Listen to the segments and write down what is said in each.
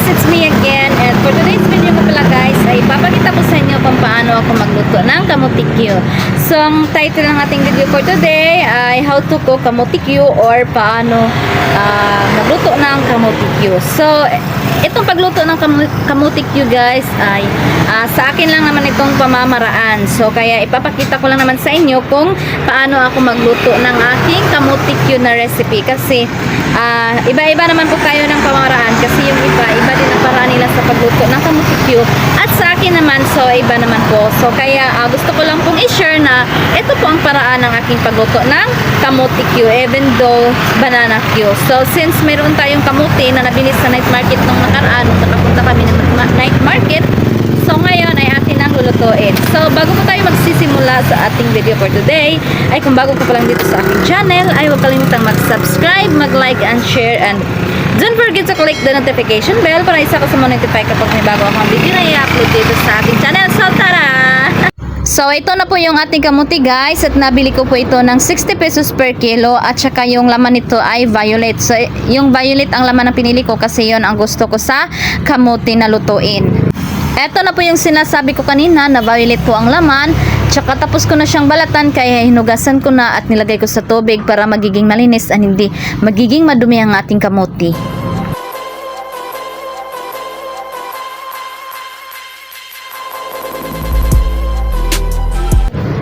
it's me again, and for today's video ko pala guys ay papakita ko sa inyo kung paano ako magluto ng kamote-Q. So ang title ng ating video for today ay how to cook kamote-Q or paano magluto ng kamote-Q. So itong pagluto ng kamote-Q guys ay sa akin lang naman itong pamamaraan. So kaya ipapakita ko lang naman sa inyo kung paano ako magluto ng aking kamote-Q na recipe, kasi iba-iba naman po tayo ng pamamaraan, kasi yung iba din ang paraan nila sa pagluto ng kamote-Q, at sa akin naman so iba naman po. So kaya gusto ko lang pong i-share na ito po ang paraan ng aking pagluto ng kamote-Q, even though banana Q. So since meron tayong kamote na nabili sa night market nung nakaraan, nung nakapunta kami ng night market, so ngayon ay atin ang lulutuin. So bago po tayo magsisimula sa ating video for today, ay kung bago ka pa lang dito sa aking channel, ay huwag kalimutang mag-subscribe, mag-like and share, and don't forget to click the notification bell para isa ka sa notify kapag may bago akong video na i-upload dito sa ating channel. So tara! So ito na po yung ating kamuti guys, at nabili ko po ito ng 60 pesos per kilo, at saka yung laman nito ay violet. So yung violet ang laman na pinili ko kasi yon ang gusto ko sa kamuti na lutuin. Ito na po yung sinasabi ko kanina na violet po ang laman. Tsaka tapos ko na siyang balatan, kaya hinugasan ko na at nilagay ko sa tubig para magiging malinis at hindi magiging madumi ang ating kamuti.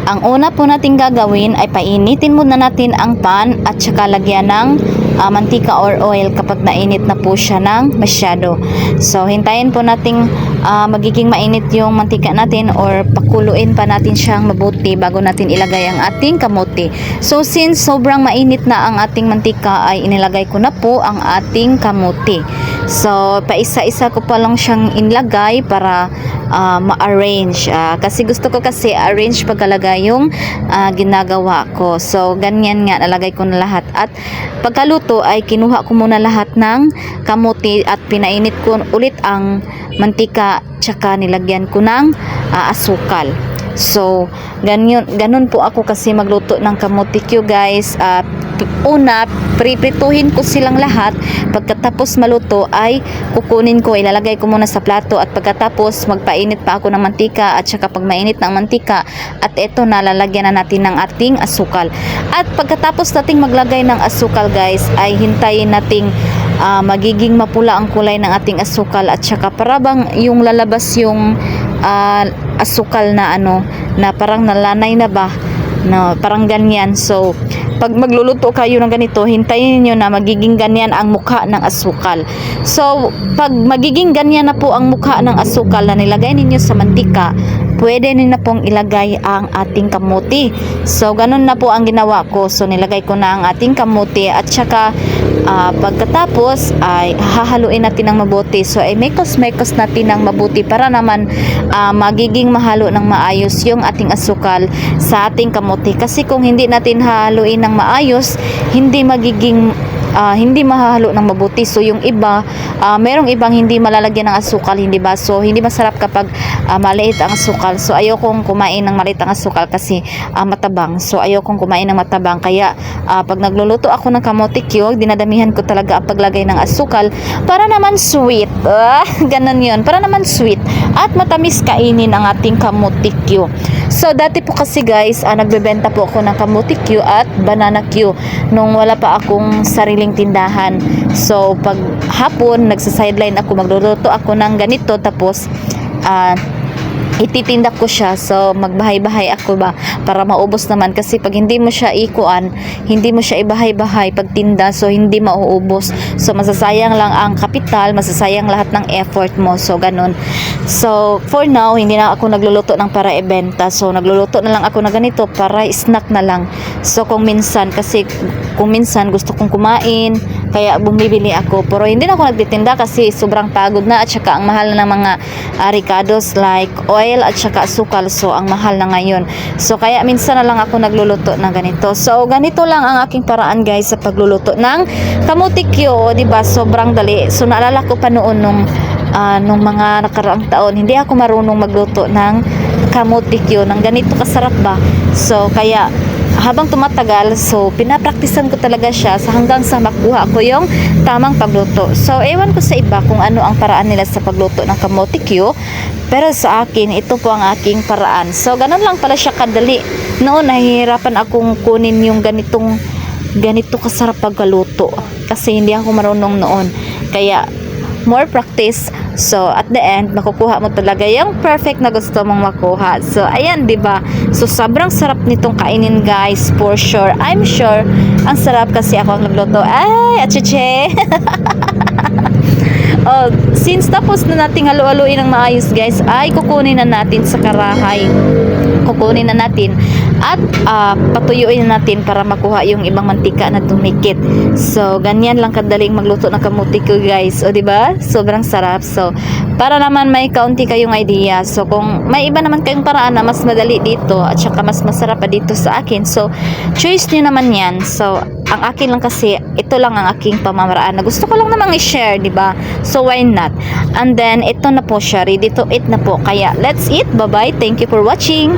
Ang una po natin gagawin ay painitin muna natin ang pan at saka lagyan ng mantika or oil kapag nainit na po siya ng masyado. So hintayin po nating magiging mainit yung mantika natin, or pakuluin pa natin siyang mabuti bago natin ilagay ang ating kamote. So since sobrang mainit na ang ating mantika, ay inilagay ko na po ang ating kamote. So paisa-isa ko pa lang siyang inlagay para ma-arrange, kasi gusto ko kasi arrange pagkalagay yung ginagawa ko. So ganyan nga, nalagay ko na lahat, at pagkaluto ay kinuha ko muna lahat ng kamote at pinainit ko ulit ang mantika, tsaka nilagyan ko ng asukal. So ganun po ako kasi magluto ng kamote-Q guys. Una, priprituhin ko silang lahat. Pagkatapos maluto ay kukunin ko, ilalagay ko muna sa plato, at pagkatapos magpainit pa ako ng mantika, at saka pag mainit ng mantika at eto na, lalagyan na natin ng ating asukal. At pagkatapos nating maglagay ng asukal guys, ay hintayin nating magiging mapula ang kulay ng ating asukal, at saka parabang yung lalabas yung asukal na na parang nalanay na ba, no, parang ganyan. So pag magluluto kayo ng ganito, hintayin niyo na magiging ganyan ang mukha ng asukal. So pag magiging ganyan na po ang mukha ng asukal na nilagay ninyo sa mantika, pwede niyo na pong ilagay ang ating kamote. So ganun na po ang ginawa ko. So nilagay ko na ang ating kamote, at saka pagkatapos ay hahaluin natin ng mabuti. So ay mekos natin ng mabuti para naman magiging mahalo ng maayos yung ating asukal sa ating kamote. Kasi kung hindi natin haluin ng maayos, hindi magiging hindi mahalo ng mabuti. So yung iba, merong ibang hindi malalagyan ng asukal, hindi ba? So hindi masarap kapag maliit ang asukal. So ayokong kumain ng maliit ang asukal kasi matabang. So ayokong kumain ng matabang. Kaya pag nagluluto ako ng kamote-Q, dinadamihan ko talaga ang paglagay ng asukal para naman sweet. Ganun yun. Para naman sweet at matamis kainin ang ating kamote-Q. So dati po kasi guys, nagbebenta po ako ng kamote-Q at banana Q nung wala pa akong sariling tindahan. So pag hapon nagsa-sideline ako, magluluto ako ng ganito, tapos ititinda ko siya. So magbahay-bahay ako ba para maubos naman, kasi pag hindi mo siya hindi mo siya ibahay-bahay pagtinda, so hindi mauubos. So masasayang lang ang kapital, masasayang lahat ng effort mo. So ganun. So for now, hindi na ako nagluluto ng para ibenta. So nagluluto na lang ako na ganito para snack na lang. So kung minsan gusto kong kumain, kaya bumibili ako. Pero hindi na ako nagtitinda kasi sobrang pagod na, at saka ang mahal na ng mga ricados like oil at saka asukal. So ang mahal na ngayon. So kaya minsan na lang ako nagluluto ng ganito. So ganito lang ang aking paraan guys sa pagluluto ng kamote-Q, di ba? Sobrang dali. So naalala ko pa noon nung mga nakaraang taon, hindi ako marunong magluto ng kamote-Q ng ganito kasarap ba. So kaya habang tumatagal, so pinapraktisan ko talaga siya sa hanggang sa makuha ko yung tamang pagluto. So ewan ko sa iba kung ano ang paraan nila sa pagluto ng kamote Q, pero sa akin ito po ang aking paraan. So ganun lang pala siya kadali. Noon nahihirapan akong kunin yung ganito kasarap pagkaluto kasi hindi ako marunong noon. Kaya more practice, so at the end makukuha mo talaga yung perfect na gusto mong makuha. So ayan, 'di ba? So sobrang sarap nitong kainin, guys, for sure. I'm sure ang sarap kasi ako ang nagluto. Ay, achiche. Oh, since tapos na nating halu-haluin ng maayos, guys, ay kukunin na natin sa karahay. Kukunin na natin at patuyuin na natin para makuha yung ibang mantika na dumikit. So, ganyan lang kadaling magluto ng kamote ko, guys. O, di ba? Sobrang sarap. So, para naman may kaunti kayong idea. So, kung may iba naman kayong paraan na mas madali dito at saka mas masarap pa dito sa akin, so, choice nyo naman yan. So, ang akin lang kasi, ito lang ang aking pamamaraan na gusto ko lang namang i-share, di ba? So, why not? And then, ito na po siya. Ready to eat na po. Kaya, let's eat. Bye-bye. Thank you for watching.